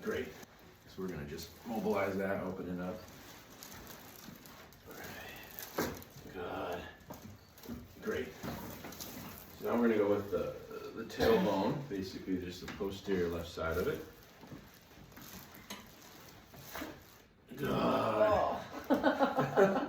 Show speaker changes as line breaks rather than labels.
Great. So we're gonna just mobilize that, open it up. Good. Great. So now we're gonna go with the tailbone, basically just the posterior left side of it. Good.
Oh.
Good.